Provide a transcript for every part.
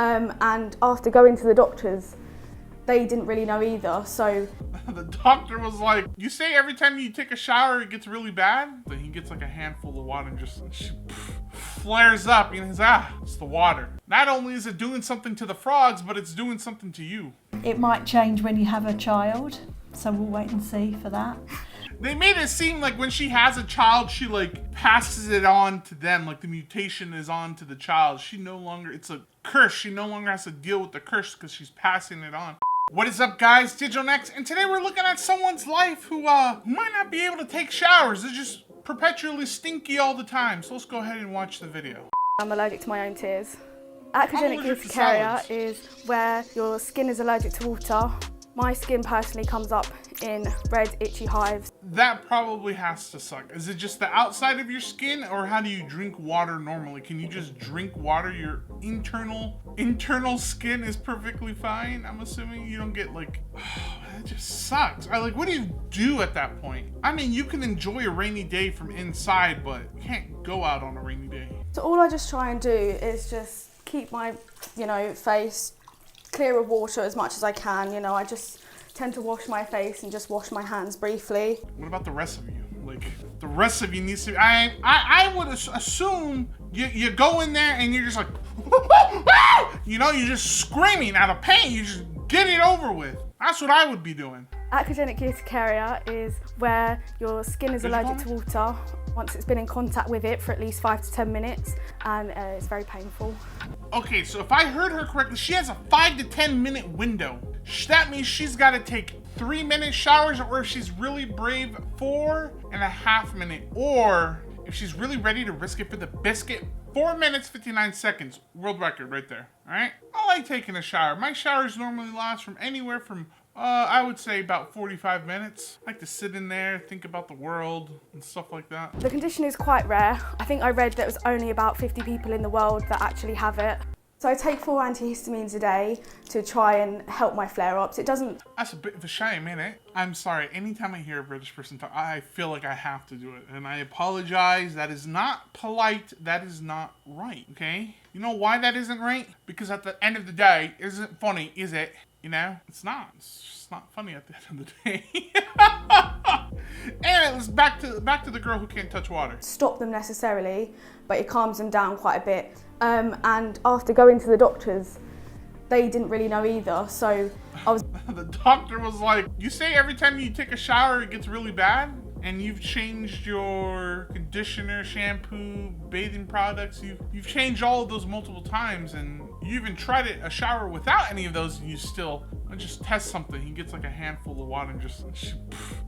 And after going to the doctors, they didn't really know either, so... The doctor was like, you say every time you take a shower it gets really bad? Then he gets like a handful of water and just flares up and he's it's the water. Not only is it doing something to the frogs, but it's doing something to you. It might change when you have a child, so we'll wait and see for that. They made it seem like when she has a child, she like passes it on to them, like the mutation is on to the child. She no longer, it's a curse. She no longer has to deal with the curse because she's passing it on. What is up, guys? Digitalnex, and today we're looking at someone's life who might not be able to take showers. They're just perpetually stinky all the time. So let's go ahead and watch the video. I'm allergic to my own tears. Allergic urticaria is where your skin is allergic to water. My skin personally comes up in red, itchy hives. That probably has to suck. Is it just the outside of your skin, or how do you drink water normally? Can you just drink water? Your internal skin is perfectly fine. I'm assuming you don't get like, that just sucks. What do you do at that point? I mean, you can enjoy a rainy day from inside, but you can't go out on a rainy day. So all I just try and do is just keep my, face clear of water as much as I can. I just tend to wash my face and just wash my hands briefly. What about the rest of you? Like, the rest of you needs to, I would assume you go in there and you're just like, you're just screaming out of pain. You just get it over with. That's what I would be doing. Allergic urticaria is where your skin is allergic to water once it's been in contact with it for at least 5 to 10 minutes, and it's very painful. Okay, so if I heard her correctly, she has a 5 to 10 minute window. That means she's got to take 3-minute showers, or if she's really brave, 4.5 minutes, or if she's really ready to risk it for the biscuit, 4 minutes, 59 seconds. World record right there, all right? I like taking a shower. My showers normally last from anywhere from, I would say about 45 minutes. I like to sit in there, think about the world and stuff like that. The condition is quite rare. I think I read that it was only about 50 people in the world that actually have it. So I take 4 antihistamines a day to try and help my flare-ups. It doesn't... That's a bit of a shame, ain't it? I'm sorry, anytime I hear a British person talk, I feel like I have to do it. And I apologize, that is not polite, that is not right, okay? You know why that isn't right? Because at the end of the day, it isn't funny, is it? It's not. It's just not funny at the end of the day. Anyways, back to the girl who can't touch water. Stop them necessarily, but it calms them down quite a bit. And after going to the doctors, they didn't really know either, so I was... The doctor was like, you say every time you take a shower it gets really bad? And you've changed your conditioner, shampoo, bathing products. You've changed all of those multiple times, and you even tried a shower without any of those, and you still just test something. He gets like a handful of water and just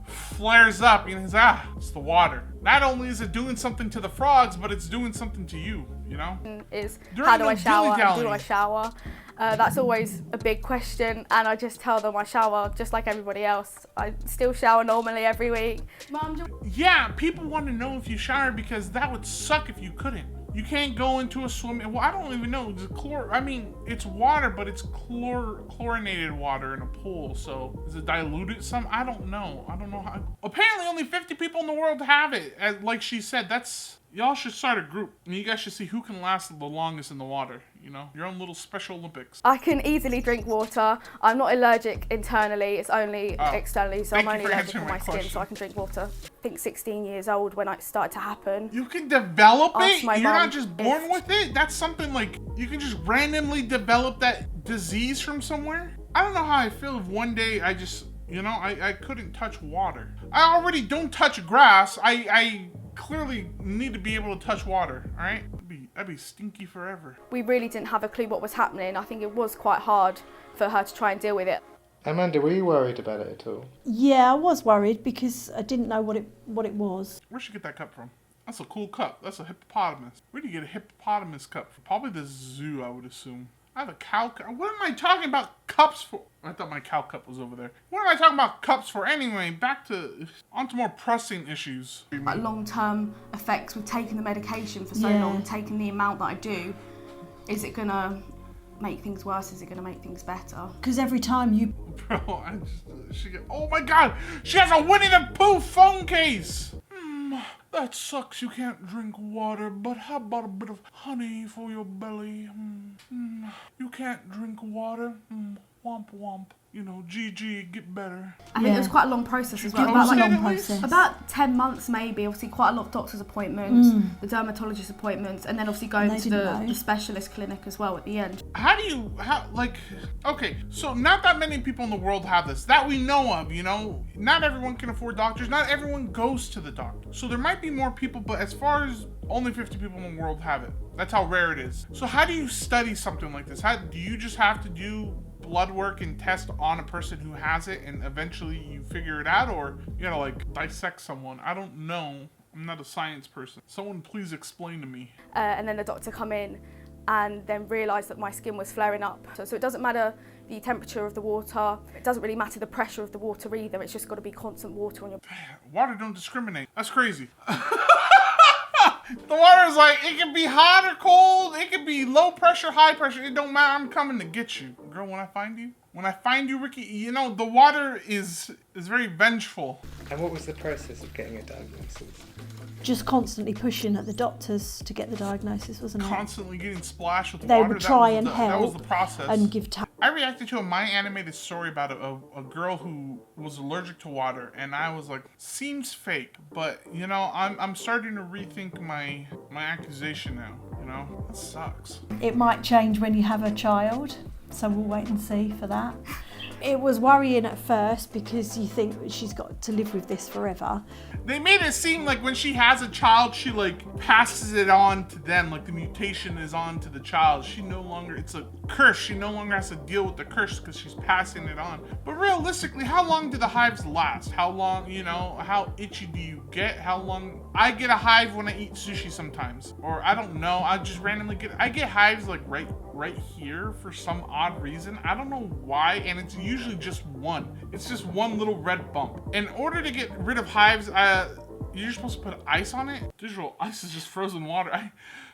flares up and he's it's the water. Not only is it doing something to the frogs, but it's doing something to you, How do I shower? Do I shower? That's always a big question, and I just tell them I shower just like everybody else. I still shower normally every week. Yeah, people want to know if you shower because that would suck if you couldn't. You can't go into a swimming. Well, I don't even know. It's water, but it's chlorinated water in a pool. So is it diluted some? I don't know. I don't know how. Apparently, only 50 people in the world have it. Like she said, y'all should start a group, and you guys should see who can last the longest in the water. Your own little Special Olympics. I can easily drink water. I'm not allergic internally, it's only externally, so I'm only allergic on my skin, so I can drink water. I think 16 years old when it started to happen. You can develop it? You're not just born with it? That's something like, you can just randomly develop that disease from somewhere? I don't know how I feel if one day I just, I couldn't touch water. I already don't touch grass. I clearly need to be able to touch water, all right? I'd be stinky forever. We really didn't have a clue what was happening. I think it was quite hard for her to try and deal with it. Amanda, were you worried about it at all? Yeah, I was worried because I didn't know what it was. Where'd she get that cup from? That's a cool cup. That's a hippopotamus. Where do you get a hippopotamus cup from? Probably the zoo, I would assume. I have a cow cup. What am I talking about cups for? I thought my cow cup was over there. What am I talking about cups for anyway? Onto more pressing issues. Long-term effects with taking the medication for so long, taking the amount that I do, is it gonna make things worse? Is it gonna make things better? Because every time you... Bro, oh my God, she has a Winnie the Pooh phone case. That sucks, you can't drink water, but how about a bit of honey for your belly? You can't drink water? Womp womp. You know, GG, get better. I think it was quite a long process as well. It was a About, long process. about 10 months maybe, obviously quite a lot of doctor's appointments, the dermatologist appointments, and then obviously going to the specialist clinic as well at the end. Okay, so not that many people in the world have this, that we know of, you know? Not everyone can afford doctors, not everyone goes to the doctor. So there might be more people, but as far as only 50 people in the world have it. That's how rare it is. So how do you study something like this? How do you just have to do blood work and test on a person who has it and eventually you figure it out, or you gotta like dissect someone? I don't know. I'm not a science person. Someone please explain to me. And then the doctor come in and then realised that my skin was flaring up. So it doesn't matter the temperature of the water. It doesn't really matter the pressure of the water either. It's just got to be constant water on your... Water don't discriminate. That's crazy. The water is like, it can be hot or cold, it can be low pressure, high pressure, it don't matter, I'm coming to get you. Girl, when I find you, Ricky, you know, the water is very vengeful. And what was the process of getting a diagnosis? Just constantly pushing at the doctors to get the diagnosis, wasn't it? Constantly getting splashed with They water. would try and help. That was the process. And give time. I reacted to a My Animated story about a girl who was allergic to water, and I was like, seems fake, but you know, I'm starting to rethink my accusation now. You know, it sucks. It might change when you have a child, so we'll wait and see for that. It was worrying at first because you think she's got to live with this forever. They made it seem like when she has a child, she like passes it on to them, like the mutation is on to the child. She no longer, it's a curse. She no longer has to deal with the curse because she's passing it on. But realistically, how long do the hives last? How long, you know, how itchy do you get? How long? I get a hive when I eat sushi sometimes, or I don't know. I just randomly I get hives like right here for some odd reason. I don't know why, and it's usually just one. It's just one little red bump. In order to get rid of hives, you're supposed to put ice on it. Digital ice is just frozen water.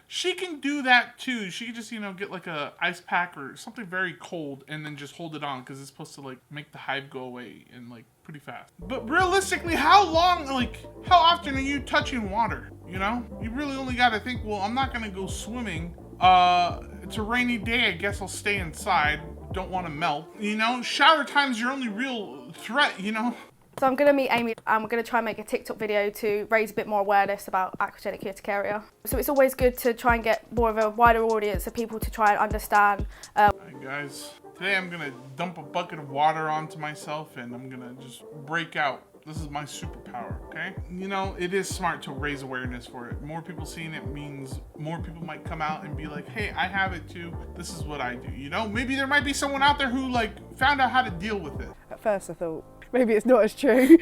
She can do that too. She can just, you know, get like a ice pack or something very cold and then just hold it on because it's supposed to like make the hive go away and like pretty fast. But realistically, how long, like how often are you touching water? You know, you really only got to think, well, I'm not going to go swimming. It's a rainy day. I guess I'll stay inside. Don't want to melt. You know, shower time's your only real threat, you know? So I'm going to meet Amy and we're going to try and make a TikTok video to raise a bit more awareness about aquagenic urticaria. So it's always good to try and get more of a wider audience of people to try and understand. Hi guys, today I'm going to dump a bucket of water onto myself and I'm going to just break out. This is my superpower, okay? You know, it is smart to raise awareness for it. More people seeing it means more people might come out and be like, hey, I have it too. This is what I do, you know? Maybe there might be someone out there who like found out how to deal with it. At first I thought, maybe it's not as true.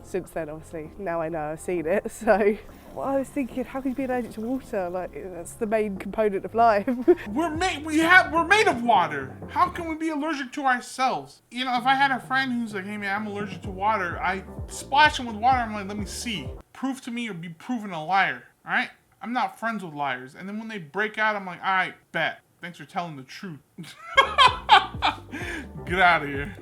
Since then, obviously, now I know I've seen it, so... Well, I was thinking, how can you be allergic to water? Like, that's the main component of life. We're made of water. How can we be allergic to ourselves? You know, if I had a friend who's like, hey man, I'm allergic to water, I splash him with water, I'm like, let me see. Prove to me or be proven a liar, all right? I'm not friends with liars. And then when they break out, I'm like, all right, bet. Thanks for telling the truth. Get out of here.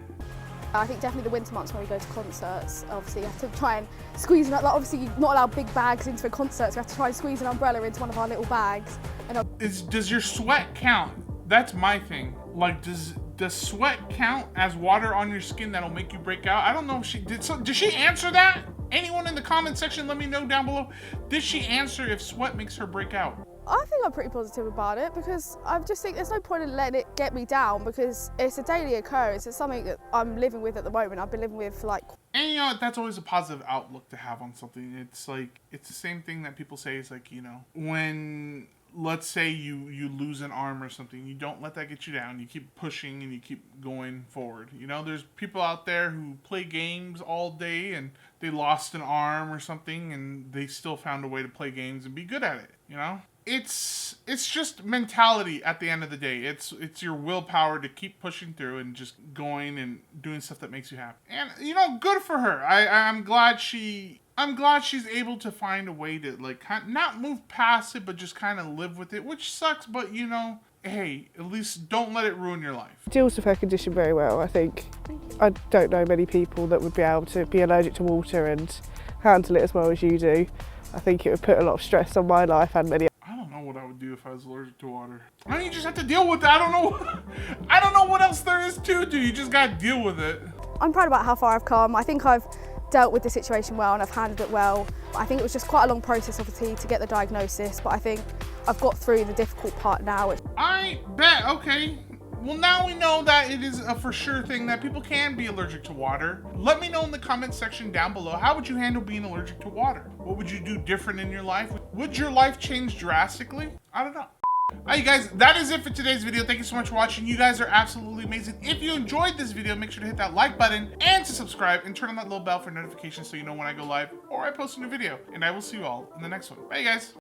I think definitely the winter months when we go to concerts, obviously you have to try and squeeze, like obviously you're not allowed big bags into a concert, so you have to try and squeeze an umbrella into one of our little bags. And does your sweat count? That's my thing. Like, does sweat count as water on your skin that'll make you break out? I don't know if she did. So did she answer that? Anyone in the comment section, let me know down below. Did she answer if sweat makes her break out? I think I'm pretty positive about it because I just think there's no point in letting it get me down because it's a daily occurrence. It's something that I'm living with at the moment. I've been living with for like... And you know, that's always a positive outlook to have on something. It's like, it's the same thing that people say is like, you know, when, let's say you lose an arm or something, you don't let that get you down. You keep pushing and you keep going forward. You know, there's people out there who play games all day and they lost an arm or something and they still found a way to play games and be good at it, you know? It's just mentality at the end of the day. It's your willpower to keep pushing through and just going and doing stuff that makes you happy. And you know, good for her. I'm glad she's able to find a way to like not move past it, but just kind of live with it, which sucks. But you know, hey, at least don't let it ruin your life. Deals with her condition very well, I think. I don't know many people that would be able to be allergic to water and handle it as well as you do. I think it would put a lot of stress on my life and many. I don't know what I would do if I was allergic to water. I mean, you just have to deal with it. I don't know. I don't know what else there is to do. You just gotta deal with it. I'm proud about how far I've come. I think I've dealt with the situation well and I've handled it well. I think it was just quite a long process, obviously, to get the diagnosis, but I think I've got through the difficult part now. I bet, okay. Well, now we know that it is a for sure thing that people can be allergic to water. Let me know in the comment section down below, how would you handle being allergic to water? What would you do different in your life? Would your life change drastically? I don't know. Alright, you guys, that is it for today's video. Thank you so much for watching. You guys are absolutely amazing. If you enjoyed this video, make sure to hit that like button and to subscribe and turn on that little bell for notifications so you know when I go live or I post a new video. And I will see you all in the next one. Bye, you guys.